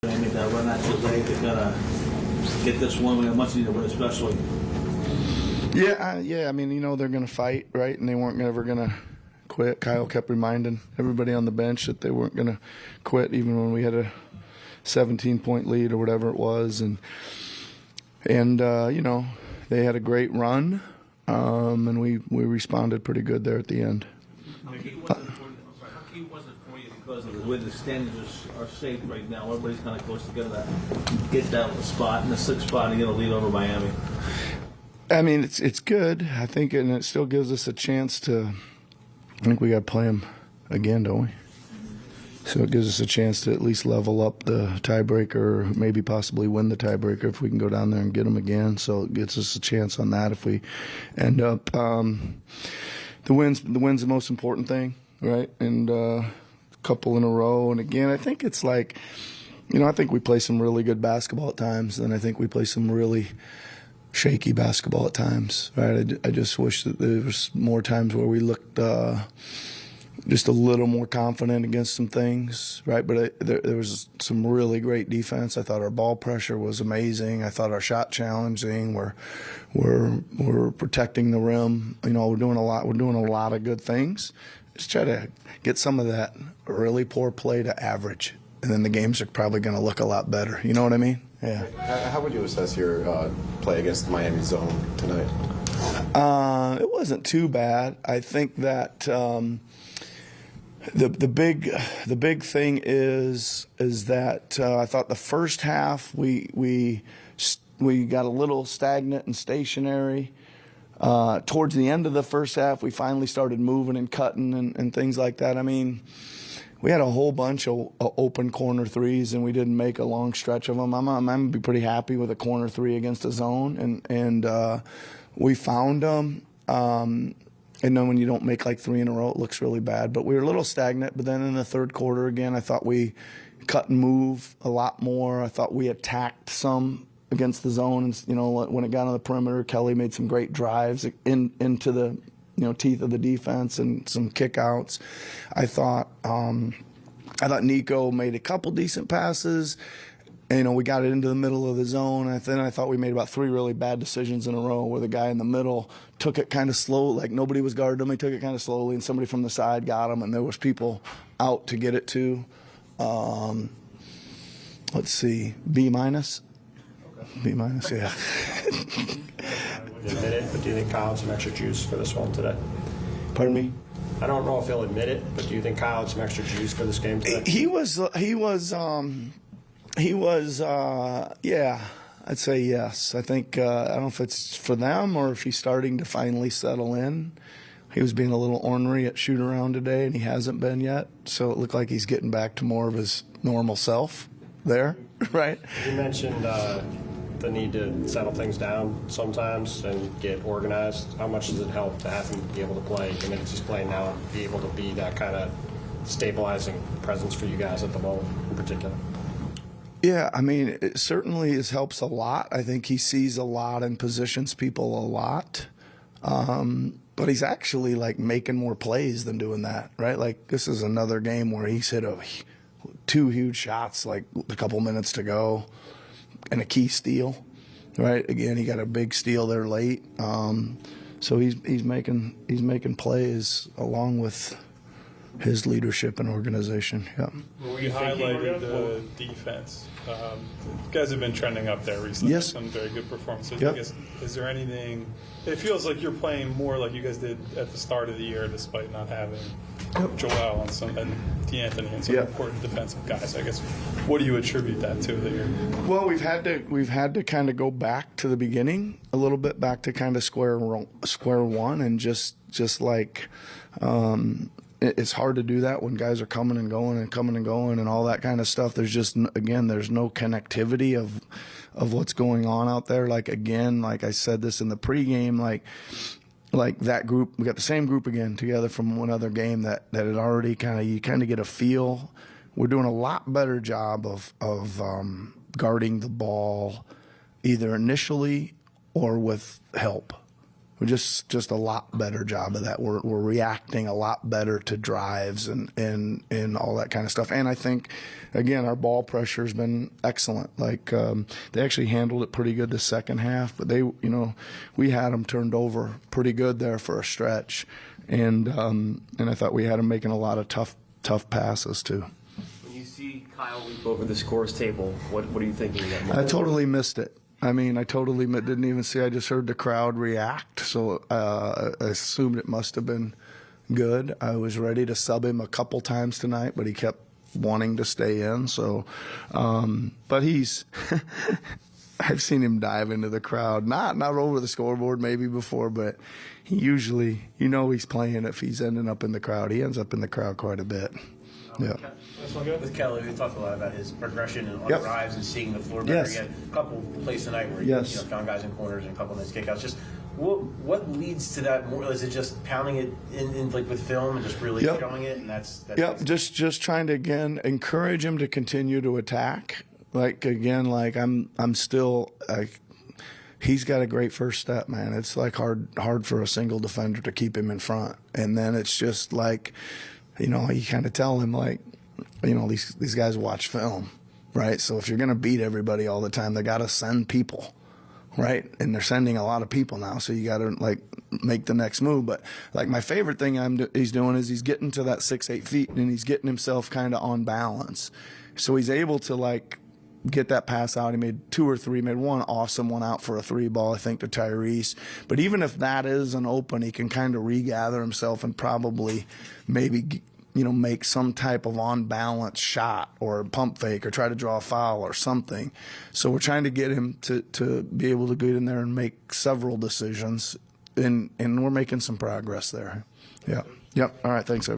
They made that run out today. They're gonna get this one. We have much needed win, especially. Yeah. I mean, they're going to fight, right? And they weren't ever going to quit. Kyle kept reminding everybody on the bench that they weren't going to quit, even when we had a 17-point lead or whatever it was. And they had a great run, and we responded pretty good there at the end. How key was it for you because of the way the standings are shaped right now? Everybody's kind of close together to get that spot in the 6th spot and get a lead over Miami. I mean, it's good, I think, and it still gives us a chance to. I think we got to play them again, don't we? So it gives us a chance to at least level up the tiebreaker, maybe possibly win the tiebreaker if we can go down there and get them again. So it gives us a chance on that if we end up. The win's the most important thing, right? And a couple in a row. And again, I think it's like, I think we play some really good basketball at times, and I think we play some really shaky basketball at times, right? I just wish that there was more times where we looked just a little more confident against some things, right? But there was some really great defense. I thought our ball pressure was amazing. I thought our shot challenging. We're protecting the rim. We're doing a lot. We're doing a lot of good things. Just try to get some of that really poor play to average, and then the games are probably going to look a lot better. You know what I mean? Yeah. How would you assess your play against Miami zone tonight? It wasn't too bad. I think that the big thing is that I thought the first half we got a little stagnant and stationary. Towards the end of the first half, we finally started moving and cutting and things like that. I mean, we had a whole bunch of open corner threes, and we didn't make a long stretch of them. I'm going to be pretty happy with a corner three against the zone, and we found them. And then when you don't make like 3 in a row, it looks really bad. But we were a little stagnant. But then in the third quarter, again, I thought we cut and move a lot more. I thought we attacked some against the zone. And, when it got on the perimeter, Kelly made some great drives into the teeth of the defense and some kickouts. I thought Nico made a couple decent passes. And, we got it into the middle of the zone. And then I thought we made about 3 really bad decisions in a row where the guy in the middle took it kind of slow, like nobody was guarding him. He took it kind of slowly, and somebody from the side got him, and there was people out to get it to. Let's see, B-. B-, yeah. Admit it, but do you think Kyle had some extra juice for this one today? Pardon me? I don't know if he'll admit it, but do you think Kyle had some extra juice for this game today? Yeah, I'd say yes. I think, I don't know if it's for them or if he's starting to finally settle in. He was being a little ornery at shoot around today, and he hasn't been yet. So it looked like he's getting back to more of his normal self there, right? You mentioned the need to settle things down sometimes and get organized. How much does it help to have him be able to play the minutes he's playing now and be able to be that kind of stabilizing presence for you guys at the moment in particular? Yeah, I mean, it certainly helps a lot. I think he sees a lot and positions people a lot. But he's actually, making more plays than doing that, right? Like, this is another game where he's hit 2 huge shots, a couple minutes to go, and a key steal, right? Again, he got a big steal there late. So he's making plays along with his leadership and organization. Yeah. Well, we highlighted the defense. You guys have been trending up there recently. Yes. Some very good performances. Yep. I guess, is there anything? It feels like you're playing more like you guys did at the start of the year, despite not having Joel and D'Anthony and some important defensive guys. I guess, what do you attribute that to? Well, we've had to kind of go back to the beginning a little bit, back to kind of square one, and just it's hard to do that when guys are coming and going and all that kind of stuff. There's just, again, there's no connectivity of what's going on out there. Like I said this in the pregame, like that group, we got the same group again together from one other game that had already you kind of get a feel. We're doing a lot better job of guarding the ball either initially or with help. we're just a lot better job of that. We're reacting a lot better to drives and all that kind of stuff. And I think, again, our ball pressure has been excellent. Like they actually handled it pretty good the second half, but we had them turned over pretty good there for a stretch, and I thought we had them making a lot of tough passes too. When you see Kyle leap over the scores table, what are you thinking of that moment? I totally missed it. I mean, I totally didn't even see. I just heard the crowd react, so I assumed it must have been good. I was ready to sub him a couple times tonight, but he kept wanting to stay in. So, but he's I've seen him dive into the crowd, not over the scoreboard maybe before, but he usually, he's playing if he's ending up in the crowd. He ends up in the crowd quite a bit. Yeah. With Kelly, we talked a lot about his progression and on drives and seeing the floor better. Yes. He had a couple plays tonight where he found guys in corners and a couple nice kickouts. Just what leads to that more? Is it just pounding it in like with film and just really showing it? And that's just trying to again encourage him to continue to attack. I'm still he's got a great first step, man. It's like hard for a single defender to keep him in front, and then it's just like, you kind of tell him like, these guys watch film, right? So if you're going to beat everybody all the time, they got to send people, right? And they're sending a lot of people now, so you got to like make the next move. But like my favorite thing he's doing is he's getting to that 6-8 feet and he's getting himself kind of on balance, so he's able to like get that pass out. He made 2 or 3, made one awesome one out for a 3 ball, I think, to Tyrese. But even if that isn't open, he can kind of regather himself and probably maybe, make some type of on-balance shot or a pump fake or try to draw a foul or something. So we're trying to get him to be able to get in there and make several decisions, and we're making some progress there. Yeah. Yep. All right. Thanks, everybody.